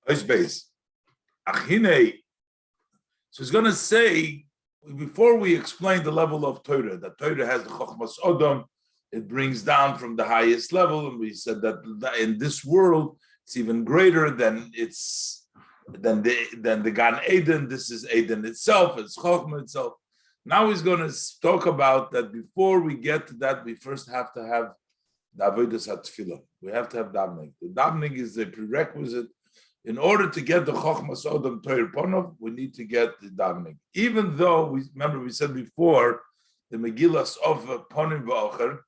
base. Achine. So he's going to say, before we explain the level of Torah, that Torah has the Chochmas Odom, it brings down from the highest level, and we said that in this world it's even greater than the Gan Eden. This is Eden itself, it's Chochmah itself. Now he's going to talk about that. Before we get to that, we first have to have the Avodas HaTfilah. We have to have davening. The davening is a prerequisite. In order to get the Chochmas Odom Torah Ponov, we need to get the davening. Even though we said before the Megilas of Ponim V'Ocher,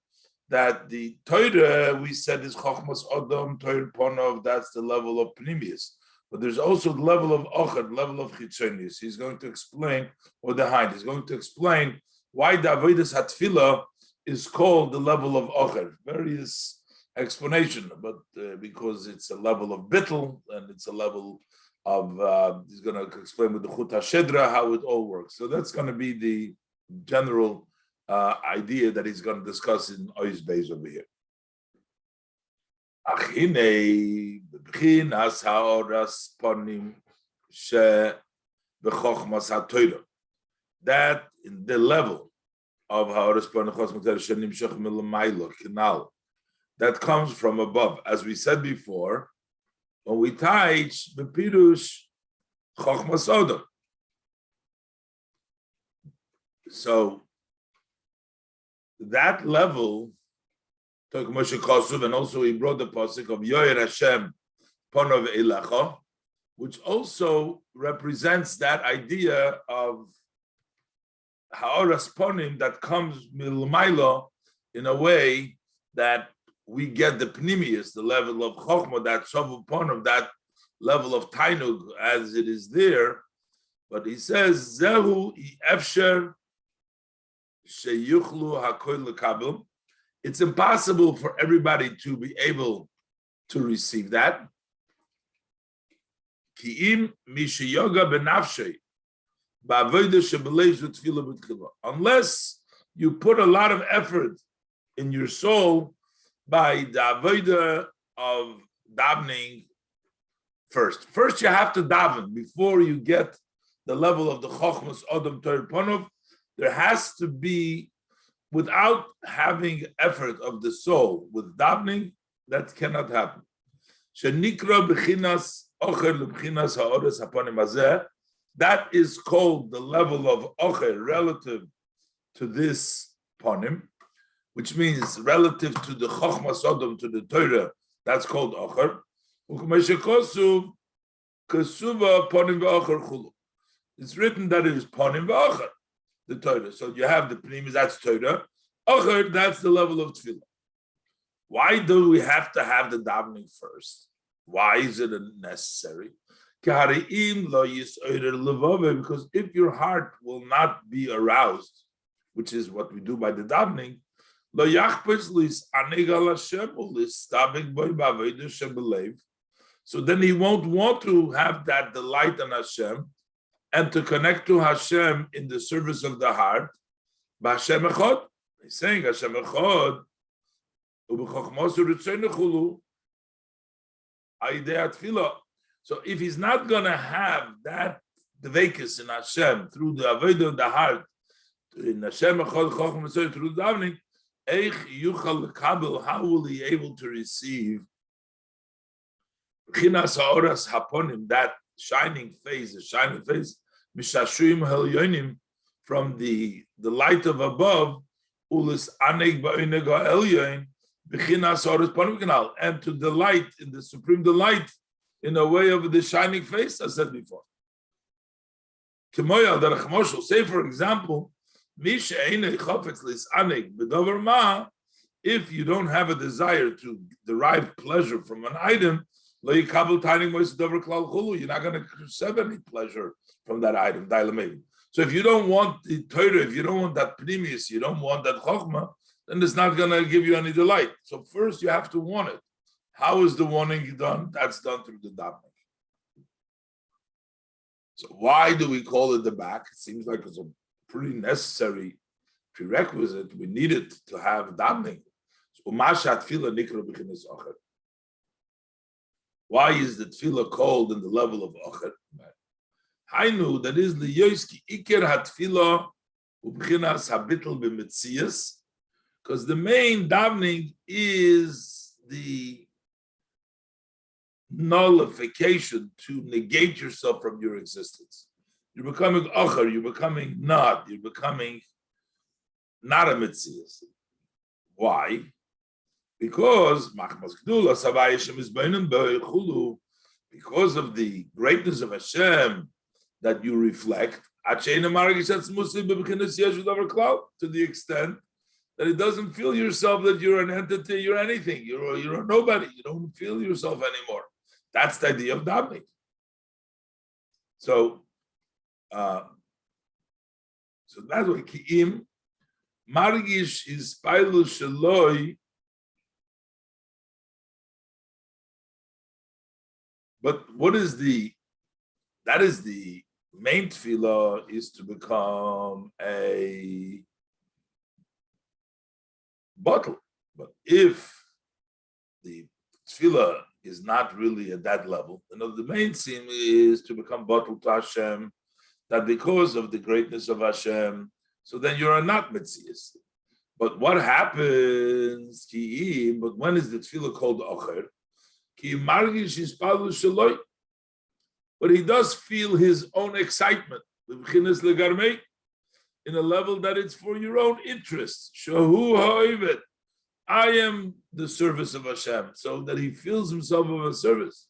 that the Torah we said is Chochmas Odom Torah Ponov. That's the level of Pnimius. But there's also the level of Ocher, the level of Chitzonius. He's going to explain, or the Hind, he's going to explain why the Avodas HaTfilah is called the level of Ocher. Various explanation, but because it's a level of Bittel, and it's a level of, he's going to explain with the Chut HaShedra how it all works. So that's going to be the general idea that he's going to discuss in Ois Beis over here. Achine b'chinas ha'oras ponim she b'chochmas ha'toira. That in the level of ha'oras ponim chochmas ha'toira she nimshach milamaylo kinal. That comes from above, as we said before. When we teach b'pirush chochmas odom. So that level. And also he brought the pasuk of Yoyer Hashem Ponov Eilecha, which also represents that idea of Ha'oras Ponim that comes milmaylo in a way that we get the Pnimius, the level of Chochmah, that Sovu Ponov, that level of Tainug as it is there. But he says, Zehu Efsher Sheyuchlu HaKoil Lekabel. It's impossible for everybody to be able to receive that. Unless you put a lot of effort in your soul by the avodah of davening first. First, you have to daven before you get the level of the Chochmas Odom Torah Ponov. There has to be, without having effort of the soul, with davening, that cannot happen. That is called the level of ocher relative to this ponim, which means relative to the chochmas odom, to the Torah. That's called ocher. It's written that it is ponim v'ocher, the Torah. So you have the pnimis, that's Torah. Ocher, that's the level of tefillah. Why do we have to have the davening first? Why is it necessary? Because if your heart will not be aroused, which is what we do by the davening, so then he won't want to have that delight in Hashem and to connect to Hashem in the service of the heart. He's saying Hashem echad, so if he's not going to have that dvekus in Hashem through the avodah of the heart, in Hashem echad chochmah through the davening, how will he able to receive that shining face, from the light of above, and to delight in the supreme delight in a way of the shining face, I said before. Say, for example, if you don't have a desire to derive pleasure from an item, you're not going to receive any pleasure from that item. So if you don't want the Torah, if you don't want that pnimius, you don't want that chokhmah, then it's not going to give you any delight. So first you have to want it. How is the wanting done? That's done through the davening. So why do we call it the back? It seems like it's a pretty necessary prerequisite. We need it to have davening. So Why is the tefillah called in the level of Ocher? Hainu, that is the Yoski Iker HaTefillah Ubchinas Habitel B'Metzias, because the main davening is the nullification to negate yourself from your existence. You're becoming Ocher, you're becoming not, you're becoming not a Metzias. Why? Because because of the greatness of Hashem that you reflect, to the extent that it doesn't feel yourself that you're an entity, you're anything, you're a nobody, you don't feel yourself anymore. That's the idea of davening. So that's why Ki'im Margish is Pailu Shaloi. But that is the main tefillah, is to become a bottle. But if the tefillah is not really at that level, the main theme is to become bottle to Hashem, that because of the greatness of Hashem, so then you're not Metzias. But what happens? But when is the tefillah called Ocher? But he does feel his own excitement in a level that it's for your own interest. I am the service of Hashem, so that he feels himself of a service.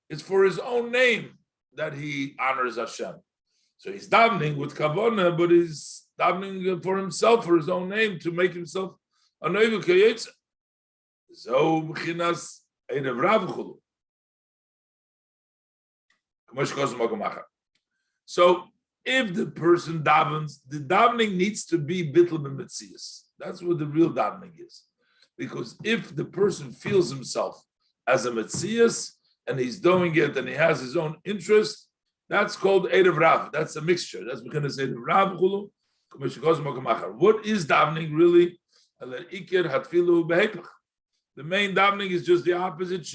It's for his own name that he honors Hashem. So he's davening with kavanah, but he's davening for himself, for his own name, to make himself. So if the person davens, the davening needs to be bittul b'metzias. That's what the real davening is. Because if the person feels himself as a metzias and he's doing it and he has his own interest, that's called Erev Rav. That's a mixture. That's Megilas Erev Rav. What is davening really? The main davening is just the opposite.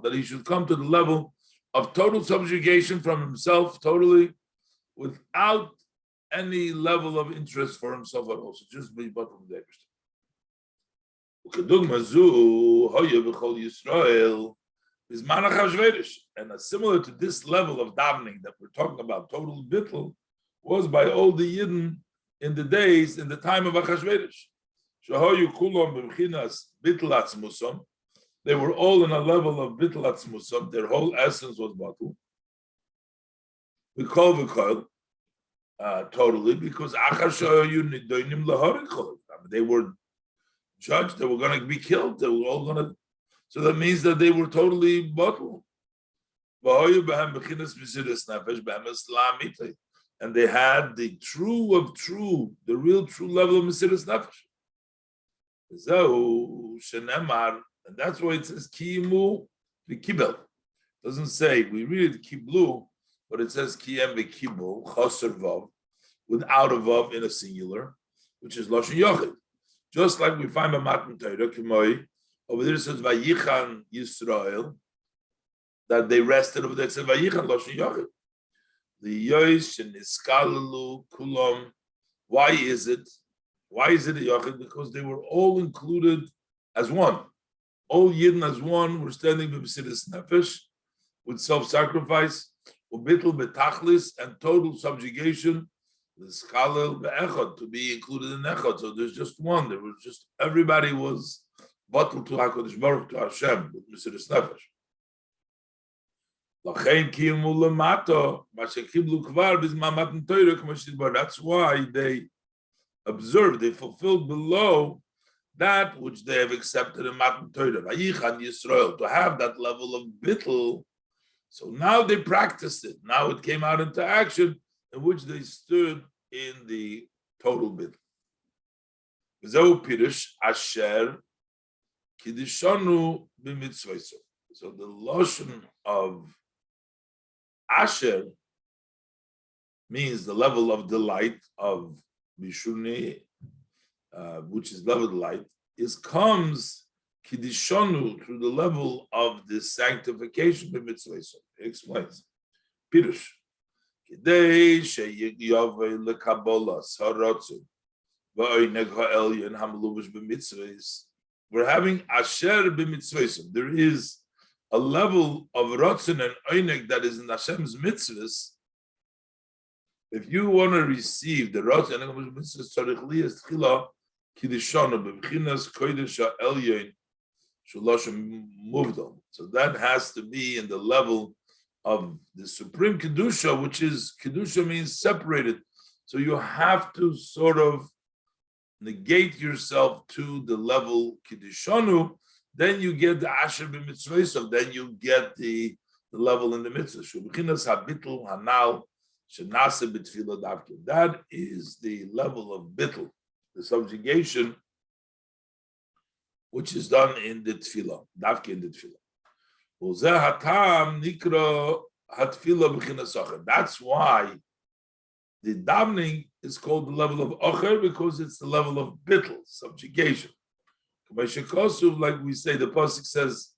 That he should come to the level of total subjugation from himself, totally, without any level of interest for himself at all. So just be but from the and similar to this level of davening that we're talking about, total bittul, was by all the Yidden in the time of Achashverosh. They were all in a level of bittul atzmusam. Their whole essence was batul. We call totally, because they were judged, they were going to be killed, they were all going to. So that means that they were totally bottled. And they had the true of true, the real true level of Mesiras Nefesh. And that's why it says Kimu v'kibel. It doesn't say, we read Kiblu, but it says Kiyem v'kibel, Choser Vav, without a Vav in a singular, which is Lashon Yochid. Just like we find by Matan Torah, Kimoi, over there it says Vayichan Yisrael, that they rested over there. It says Vayichan Lashon Yochid. The Yoish and Iskalalu Kulam. Why is it a Yochid? Because they were all included as one. All Yidden as one were standing b'Mesiras Nefesh with self-sacrifice, u'bittul betachlis, and total subjugation, the schalel be'echad, to be included in echad. So there's just one. There was just, everybody was batul to HaKadosh Baruch, to Hashem, with Mesiras Nefesh. That's why they observed, they fulfilled below that which they have accepted in Matan Torah, Vayichan Yisrael, to have that level of bittul. So now they practiced it. Now it came out into action, in which they stood in the total bittul. Zeu Pirush Asher Kiddushanu b'mitzvayso. So the lotion of Asher means the level of delight of Bishuni, which is level of delight, comes Kiddishonu through the level of the sanctification of mitzvahs. He explains. Pirush. Kidei sheyavei lekabolas harotzim va'oineg ha'elyon hamaluvish b'mitzvahs. We're having asher b'mitzvahs. There is a level of rotzin and oineg that is in Hashem's mitzvahs. If you want to receive the rotzin and oineg mitzvahs, tzarich liyas tchila kiddishonu b'bchinas kodesh ha'elyon shuloshem muvdal. So that has to be in the level of the supreme kedusha, which is kedusha means separated. So you have to sort of negate yourself to the level kiddishonu. Then you get the asher b'mitzvah. Then you get the level in the mitzvah. Shubichinas habitl hanal shenase b'tfila davke. That is the level of bitl, the subjugation, which is done in the tefillah, davke in the tefillah. That's why the davening is called the level of ocher, because it's the level of bittul, subjugation. Like we say, the pasuk says,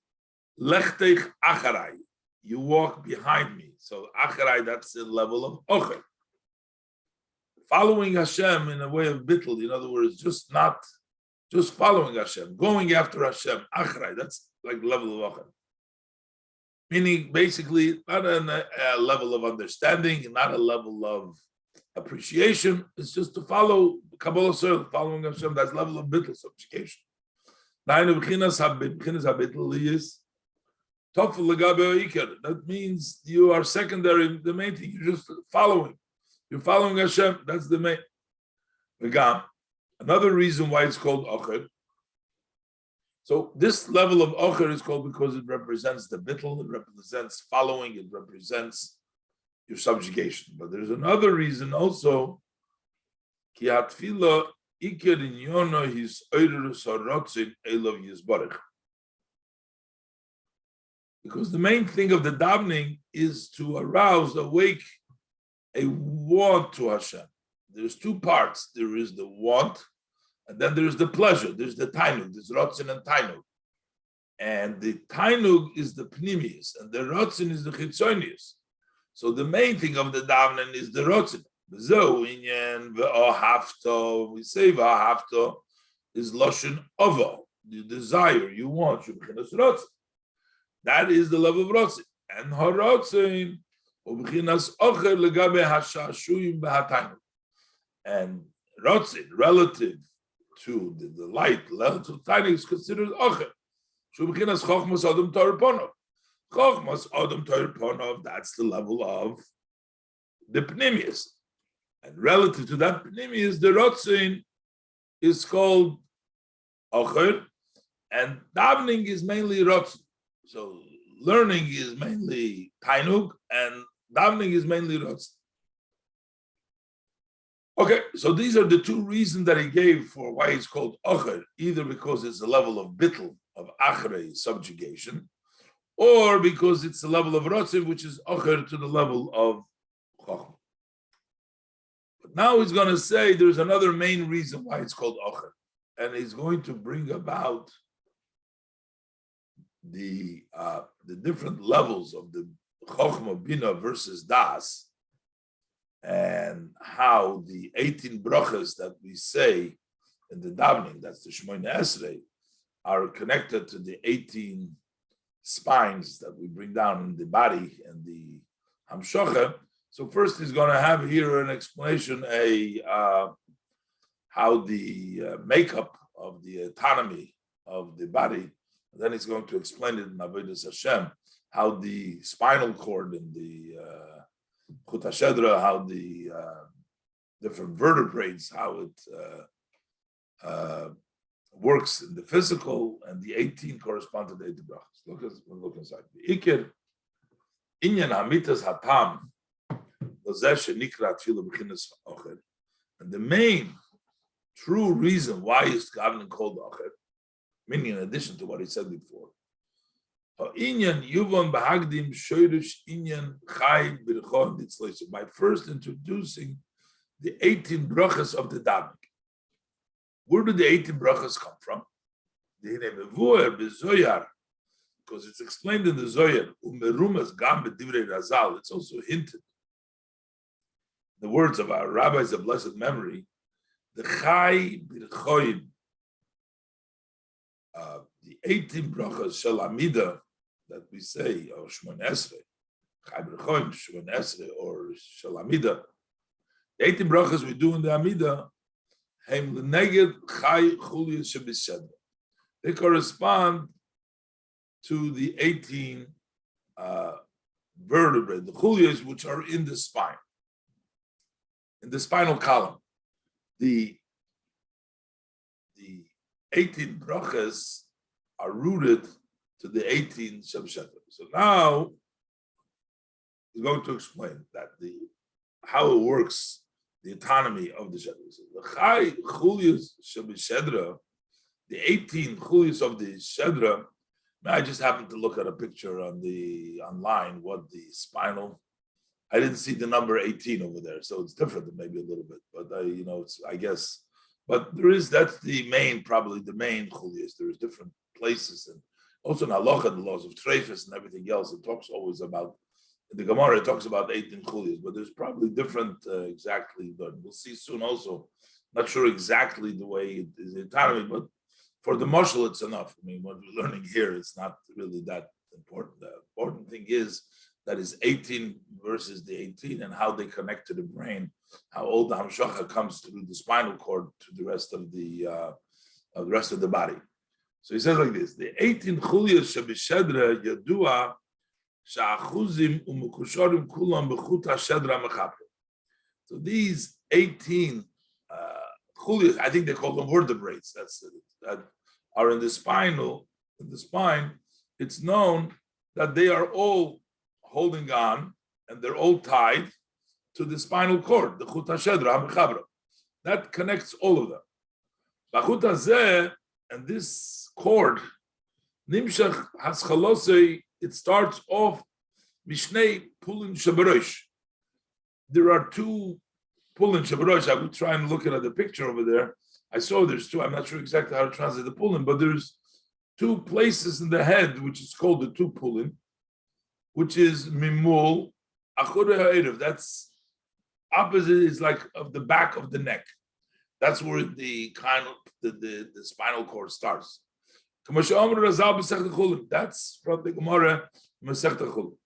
"Lechtech acharai," you walk behind me. So acharai, that's the level of ocher. Following Hashem in a way of bittul, in other words, just following Hashem, going after Hashem, acharai, that's like the level of ocher. Meaning, basically, not a level of understanding, not a level of appreciation. It's just to follow Kabbalah, following Hashem. That's level of bittul, subjugation. That means you are secondary. The main thing, you're just following. You're following Hashem. That's the main. Another reason why it's called Ocher. So this level of ocher is called because it represents the bittul, it represents following, it represents your subjugation. But there's another reason also. Ki hatfila iker inyono his oirus harotzin elav yizbarich. Because the main thing of the davening is to arouse, awake a want to Hashem. There's two parts. There is the want, and then there's the pleasure. There's the tainug. There's rotzin and tainug. And the tainug is the pnimius, and the rotzin is the chitzonius. So the main thing of the davening is the rotzin. We say v'ahavto is loshen ovo, the desire, you want. That is the level of rotzin. And harotzin, and rotzin, relative to the delight, relative to tainug, is considered ocher. Chochmas adam Torah ponov. Chochmas adam Torah ponov, that's the level of the pnimius. And relative to that pnimius, the rotzin is called ocher, and davening is mainly rotzin. So learning is mainly tainug, and davening is mainly rotzin. Okay, so these are the two reasons that he gave for why it's called ocher, either because it's a level of bittul, of achrei, subjugation, or because it's the level of rotzin, which is ocher to the level of chochmah. But now he's going to say there's another main reason why it's called ocher, and he's going to bring about the different levels of the chochmah bina versus das, and how the 18 brachas that we say in the davening, that's the Shmoyne Esrei, are connected to the 18 spines that we bring down in the body and the hamshocha. So first he's going to have here an explanation how the makeup of the autonomy of the body. And then he's going to explain it in Avodas Hashem, how the spinal cord and the Chut HaShedra, how the different vertebrates, how it works in the physical, and the 18 correspond to the 18 brachas. Look inside. The Iker, Inyan Hamitas Hatam, and the main true reason why is davening called Ocher, meaning in addition to what he said before, By first introducing the 18 brachas of the davening. Where do the 18 brachas come from? Because it's explained in the Zohar. It's also hinted. The words of our rabbis of blessed memory, the Chai Birchoim, the 18 brachas Shel Amida that we say, or Shmon Esrei, Chai Birchoim, Shmon Esrei, or Shel Amida. The 18 brachas we do in the Amida, Heim L'neged Chai Chulias Shebisedra. They correspond to the 18 vertebrae, the chulias, which are in the spine, in the spinal column. The 18 brachas are rooted to the 18 Shebshedra. So now he's going to explain that how it works, the autonomy of the Shedra. So the Chai Chulias Shebshedra, the 18 chulias of the Shedra. I just happened to look at a picture on online, what the spinal. I didn't see the number 18 over there, so it's different, maybe a little bit. But it's, I guess. But that's the main, probably the main chulias. There's different places, and also in halacha, the laws of treifus and everything else. It talks always about in the Gemara. It talks about 18 chulias, but there's probably different exactly. We'll see soon. Also, not sure exactly the way it is autonomy, but for the mashal, it's enough. I mean, what we're learning here, it's not really that important. The important thing is that is 18 versus the 18 and how they connect to the brain, how all the hamshacha comes through the spinal cord to the rest of the body. So he says like this: the 18 chuliyas shebishedra yadua sha'achuzim umukusharim kulam b'chut hashedra mechaper. So these 18 chuliyas, I think they call them vertebrae. That are in the spine. It's known that they are all holding on and they're all tied to the spinal cord, the chut hashedra hamechabra. That connects all of them. B'chut hazeh, and this cord, nimshach haschalosei, it starts off mishnei pulin shabarosh. There are two pulin shabarosh. I would try and look at the picture over there. I saw there's two. I'm not sure exactly how to translate the pulin, but there's two places in the head, which is called the two pulin, which is mimul achore ha'erev. That's opposite, is like of the back of the neck. That's where the kind of the spinal cord starts. That's from the Gemara Masechta Chulin.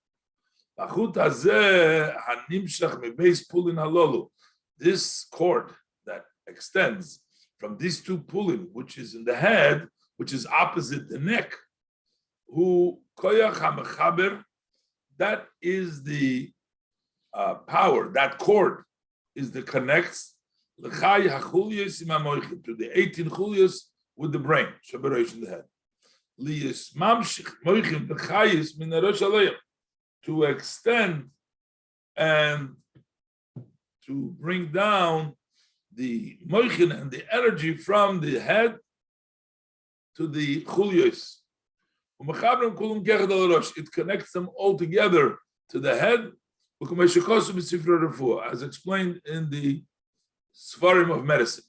This cord that extends from these two pulling, which is in the head, which is opposite the neck, that is the power. That cord is the connects to the 18 chulias with the brain, shabarosh in the head. To extend and to bring down the moichin and the energy from the head to the chulios. It connects them all together to the head, as explained in the Svarim of medicine.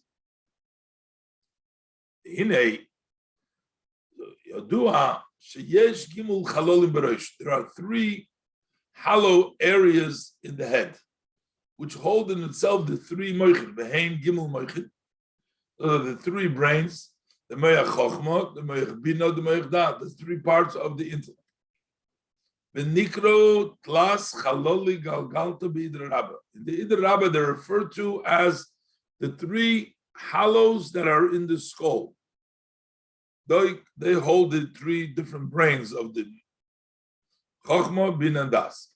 There are three hollow areas in the head, which hold in itself the three moichin, behein gimel moichin, the three brains, the moich chochma, the moich bina, the moich dat, the three parts of the intellect. V'nikro tlas chaloli galgalta b'idr rabba. In the idr rabba, they're referred to as the three hollows that are in the skull. They hold the three different brains of the chochma, bina, and das.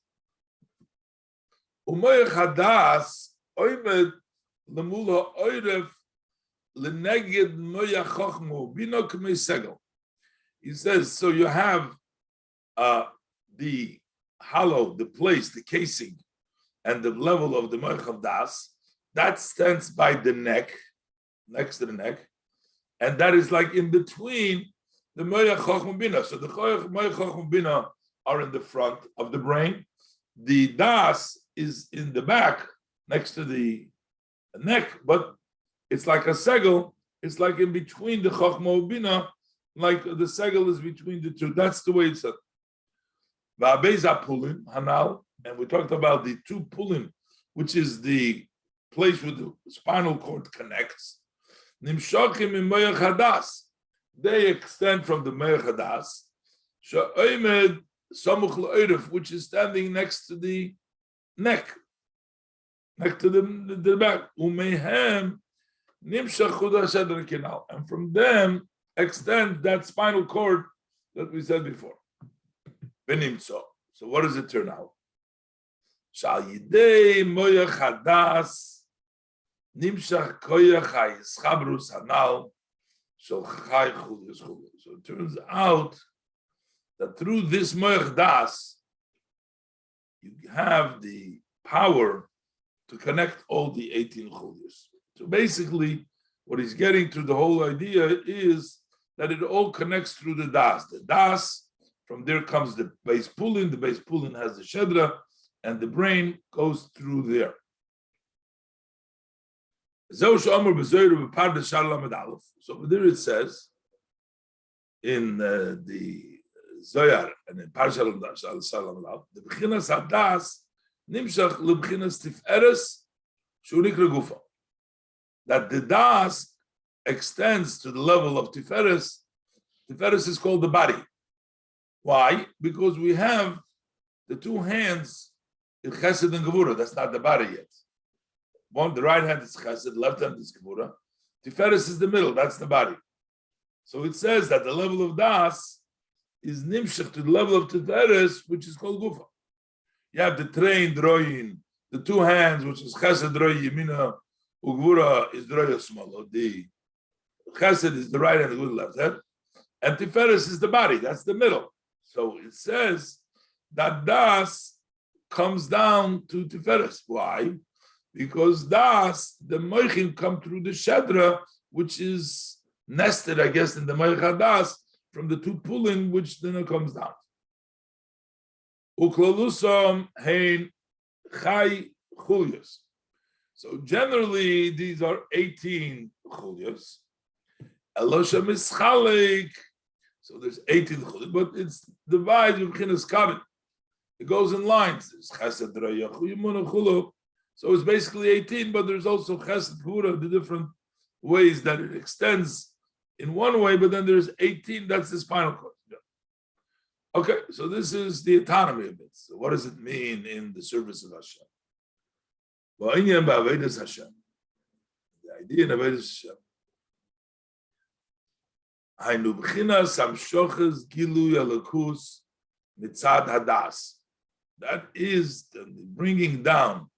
Umoich hadas oimed lemula oiref leneged moya chochmu bina k'mei segel. He says, so you have the hollow, the place, the casing, and the level of the moich of das, that stands by the neck, next to the neck, and that is like in between the Moyach Chochma Bina. So the Moyach Chochma Bina are in the front of the brain. The Das is in the back, next to the neck, but it's like a segel. It's like in between the Chochma Bina, like the segel is between the two. That's the way it's said. Va'abeza Pulim Hanal, and we talked about the two Pulim, which is the place where the spinal cord connects. Nimshokim in Moyach Hadas. They extend from the Moyach Hadas. Sha'omed Samuch L'Oiref, which is standing next to the neck, next to the back. Umehem Nimshach Chud HaShadr Kinal, and from them extend that spinal cord that we said before. Benimtso. So what does it turn out? Shal Yidei Moyach Hadas Nimshach Koyach HaYischabrus Hanal Shal Chai Chulius Chulius. So it turns out that through this Moyach Das, you have the power to connect all the 18 Chulius. So basically, what he's getting to the whole idea is that it all connects through the Das. The Das, from there comes the base pulling. The base pulling has the Shedra, and the brain goes through there. So there it says in the Zoyar and in Parsha the Bechinas Hadas Nimshach LeBechinas Tiferes Shunikra Gufa, that the Das extends to the level of Tiferes. Tiferes is called the body. Why? Because we have the two hands in Chesed and Gevura. That's not the body yet. The right hand is Chesed, the left hand is Gevura. Tiferes is the middle. That's the body. So it says that the level of Das is Nimshach to the level of Tiferes, which is called Gufa. You have the trained Royin, the two hands, which is Chesed Royi Yemina, Ugvura is the Roya Smolo. The Chesed is the right hand, the left hand. And Tiferes is the body. That's the middle. So it says that Das comes down to Tiferes. Why? Because Das, the Moichin come through the Shedra, which is nested, I guess, in the Moich HaDas, from the two pulling, which then it comes down. Uklalusam hein chai chulios. So generally, these are 18 chulios. Elosha mischalek. So there's 18 chulios, but it's divided in Bechinas Kabin. It goes in lines. There's chesed raya chuyimuna chulu. So it's basically 18, but there's also chesed gvura, the different ways that it extends in one way, but then there's 18, that's the spinal cord. Okay, so this is the autonomy of it. So what does it mean in the service of Hashem? The idea in Avodas Hashem. Hainu b'chinas hamshoches gilui elokus mitzad hadas. That is the bringing down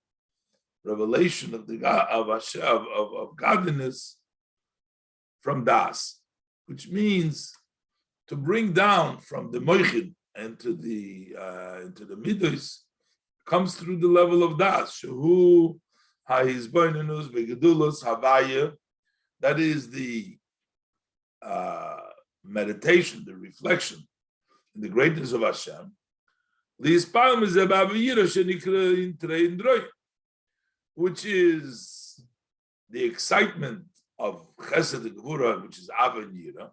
revelation of the of godliness from das, which means to bring down from the moichin into the midos, comes through the level of das. Shehu ha'izboinenus begedulos havaya. That is the meditation, the reflection in the greatness of Hashem. Which is the excitement of Chesed and Gevura, which is Ava and Yira.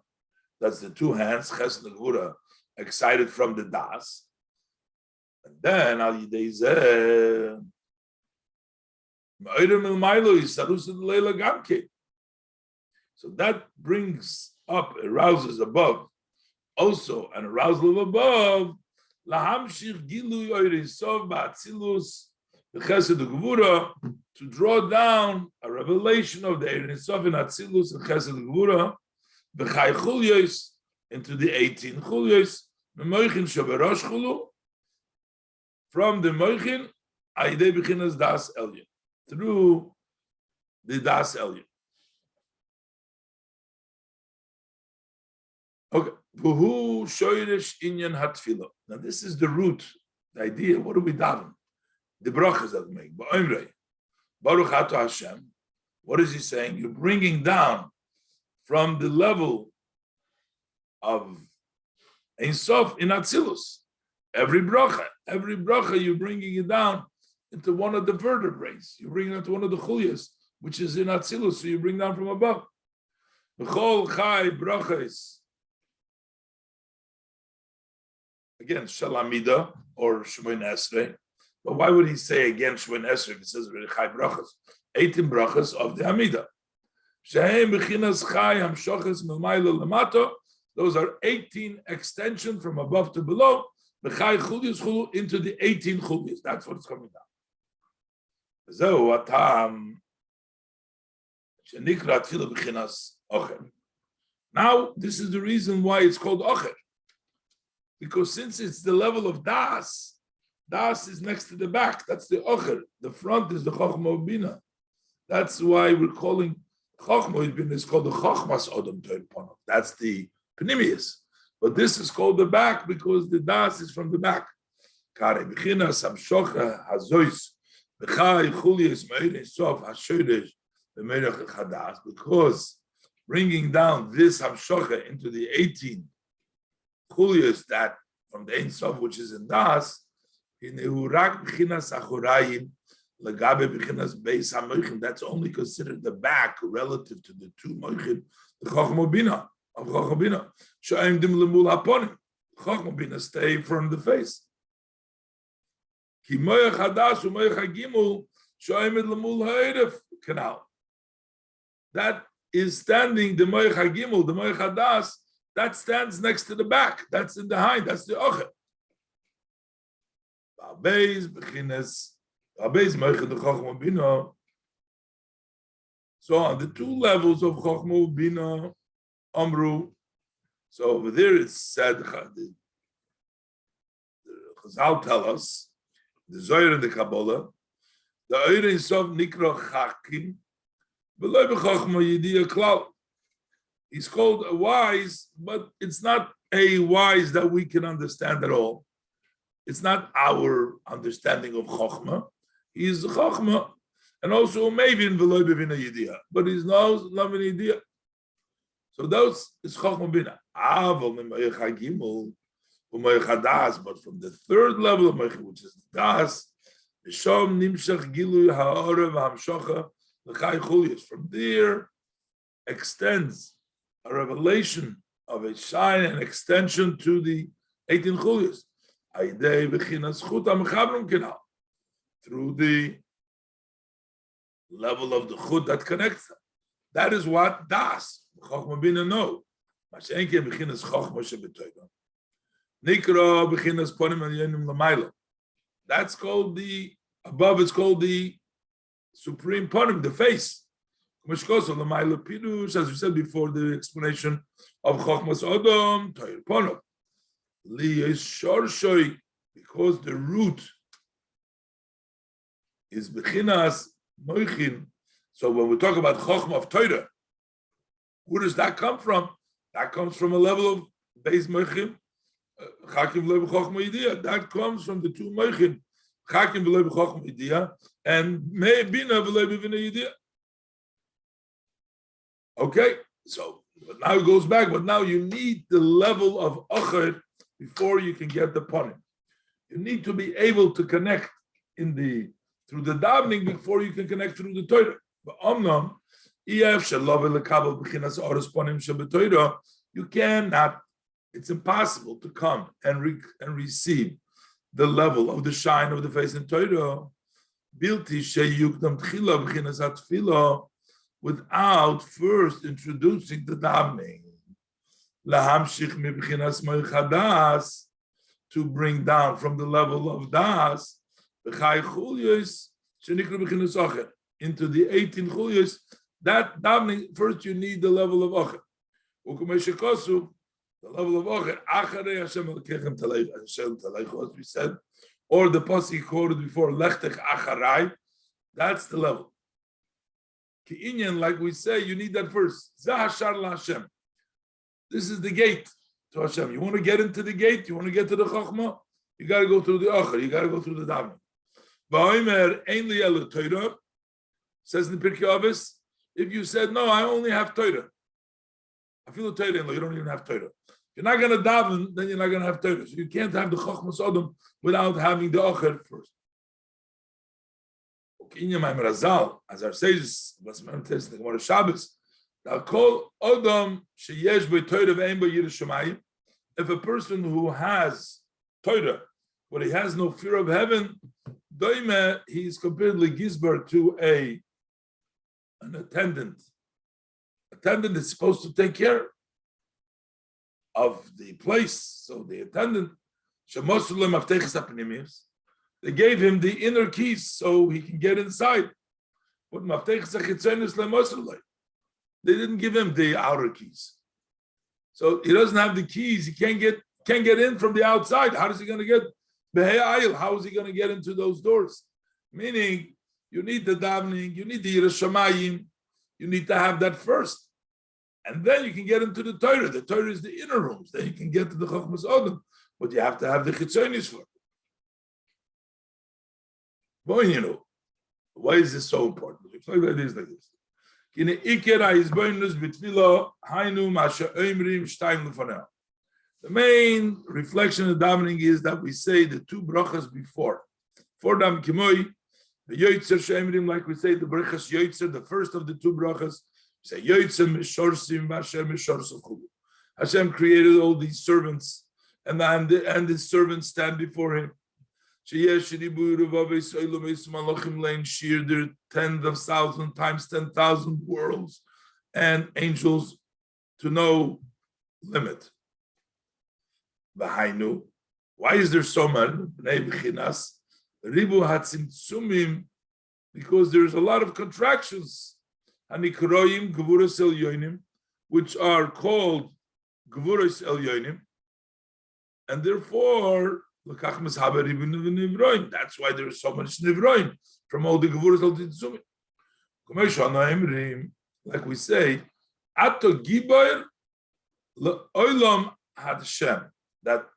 That's the two hands, Chesed and Gevura, excited from the Das. And then Al Yidei Zeh Ma'orim El Mailo Yisarus El Leila Gamke. So that brings up, arouses above, also an arousal of above. Lahamshich Gilu Yorisov Ba'atzilus Chesed and Gevura, to draw down a revelation of the Ein Sof in Atzilus and Chesed and Gevura, B'chai Chulyos, into the 18 Chulyos, Memoichin Shaberosh Chulu, from the Moichin, Aidei B'chinas Das Elyon, through the Das Elyon. Okay. V'hu shoyresh inyan hatfilo. Now this is the root, the idea. What do we daven? The brachas that we make. Ba'omrei, Baruch Ato Hashem. What is he saying? You're bringing down from the level of Ein Sof in Atzilus. Every bracha you're bringing it down into one of the vertebrae. You bring it into one of the chulias, which is in Atzilus, so you bring down from above. B'chol chai brachas. Again, Shalamida or Shmoin Esrei. But why would he say again Shmoin Esrei if it says chai brachas? 18 brachas of the Amida. Shehem b'chinas chai hamshoches milmayla lemato. Those are 18 extension from above to below. B'chai chulias chulu into the 18 chulias. That's what it's coming down. Zehu atam shenikra tefillah b'chinas ocher. Now, this is the reason why it's called ocher. Because since it's the level of das is next to the back. That's the ocher. The front is the chokhmah bina. That's why we're calling chokhmah bina is called the chokhmas odom to'el. That's the Pnimius. But this is called the back because the das is from the back. Kare b'chinas hamshocha hazois b'chai chulias meirei sof hashodesh b'meirach chadas, because bringing down this hamshocha into the 18 chulias that from the Ein Sof, which is in das, hinehu rak b'chinas achorayim legabe b'chinas beis hamoichin. That's only considered the back relative to the two moichin, the chokhmah bina. Of Chokhmah Bina, Shaim dim lemul haponim. Chokhmah Bina stay from the face. Ki moyach hadas u'moyach hagimul Shaim ed lemul ha'eref canal. That is standing the moyach hagimul, the moyach hadas. That stands next to the back. That's in the hind. That's the ocher. Ba'beis b'chines ba'beis moyach the Chokhmah Bina. So on the two levels of Chokhmah Bina. Amru. So over there it's said, the Chazal tell us, the Zohar and the Kabbalah, the Ein Sof Nikra Chakim, V'lo b'chokhmah yidiyah klal. He's called a wise, but it's not a wise that we can understand at all. It's not our understanding of chokhmah. He is chokhmah, and also maybe in v'lo b'vina yidiyah, but he's not in yidiyah. So those is chokhmah bina. But from the third level of Megilas, which is das, from there extends a revelation of a shine and extension to the 18 chulias. Through the level of the chut that connects them. That is what das. Chokhmah bina no. Mashenke b'chinas chokhmah shebetoyga. Nikra b'chinas ponim alyenim l'mayla. That's called the above. It's called the supreme ponim, the face. Mishkoso l'mayla pirush, as we said before, the explanation of chokhmas odom toyer ponim. Li is shorshoy, because the root is b'chinas moichin. So when we talk about chokhmah of Torah, where does that come from? That comes from a level of beis moichin, chakim v'lo b'chokhmah yidiyah. That comes from the two moichin, chakim v'lo b'chokhmah yidiyah, and bina v'lo b'vina yidiyah. Okay, so but now it goes back, but now you need the level of ocher before you can get the ponim. You need to be able to connect through the davening before you can connect through the Torah. You cannot, it's impossible to come and receive the level of the shine of the face in Torah without first introducing the davening. To bring down from the level of das into the 18 chulias. That davening, first you need the level of ocher. The level of ocher, as we said, or the pasuk quoted before, lechtech acharai. That's the level. Ki'inyan, like we say, you need that first. Zahashar la Hashem. This is the gate to Hashem. You want to get into the gate, you want to get to the chokhmah, you got to go through the ocher, you got to go through the davening. V'omer ein li elu Torah, says in the Pirkei Avos, if you said, no, I only have Torah. I feel Torah, you don't even have Torah. If you're not going to daven, then you're not going to have Torah. So you can't have the Chochmas Odom without having the Ocher first. As our sages, what's meant to the Gemara Shabbos, call Odom sheyesh by Torah ve'en by Yiras Shamayim. If a person who has Torah, but he has no fear of heaven, doime, he is completely gizbar to an attendant. Attendant is supposed to take care of the place. So the attendant, they gave him the inner keys so he can get inside. But they didn't give him the outer keys. So he doesn't have the keys. He can't get in from the outside. How is he going to get? How is he going to get into those doors? Meaning, you need the davening, you need the Yiras Shamayim, you need to have that first. And then you can get into the Torah. The Torah is the inner rooms. Then you can get to the Chochmas Odom. But you have to have the Chitzonis for it. Well, you know, why is this so important? It's like this. The main reflection of davening is that we say the two brachas before. For dam kimoi, the yoitzer sheimrim, like we say the brachas yoitzer, the first of the two brachas. Say yoitzer mishorsim v'Hashem mishorsim chulu. Hashem created all these servants, and the servants stand before Him. There are tens of thousands times 10,000 worlds and angels to no limit. Why is there so many? Because there's a lot of contractions, which are called Gevuros Elyonim, and therefore that's why there's so much nivroim from all the Gevuros Elyonim. Like we say, Ato Giboir Le'olam Had Hashem, that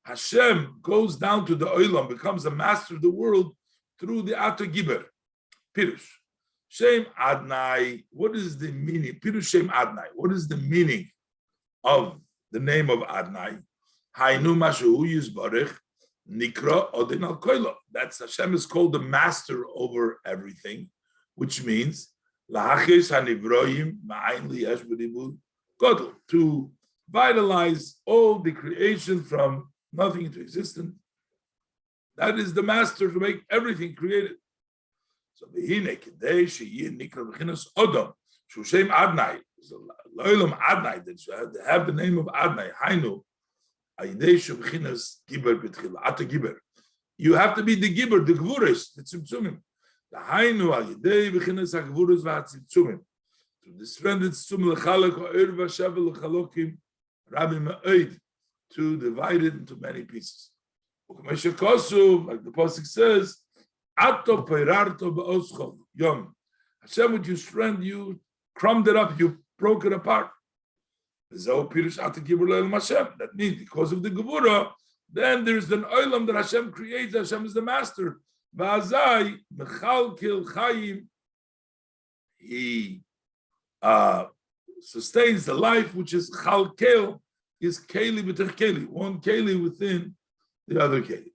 Hashem goes down to the Olam, becomes a master of the world through the Ato Giboir. Pirush. Shem Adnai, what is the meaning? Pirush Shem Adnai, what is the meaning of the name of Adnai? Hainu Mashu Yisbarech Nikra Odin Al Koilo. That's Hashem is called the master over everything, which means Lahachis Hanivroim Ma'ain Liyesh B'Dibur Godel, to vitalize all the creation from nothing into existence. That is the master to make everything created. So V'hine Kedei Sheyin Nikra B'Chinas Odom Shushem Adnai, Loilam Adnai, that you have the name of Adnai, Hainu. You have to be the Gibber, the Gvuris, the Tzimtzumim. The Hainu al Yidei v'chinas ha'Gvuris v'hatzimtzumim. To disfriend the Tzum l'chalak ha'ir v'shevel l'chalokim, Rabbi Ma'id, to divide it into many pieces. Like the Pasuk says, Ato peirarto ba'oschov yom. Hashem, with your strength, you crumbed it up, you broke it apart. That means because of the Gevura, then there's an Olam that Hashem creates. Hashem is the master. He sustains the life, which is Chalkel, is Keli b'tech Keli, one Keli within the other Keli.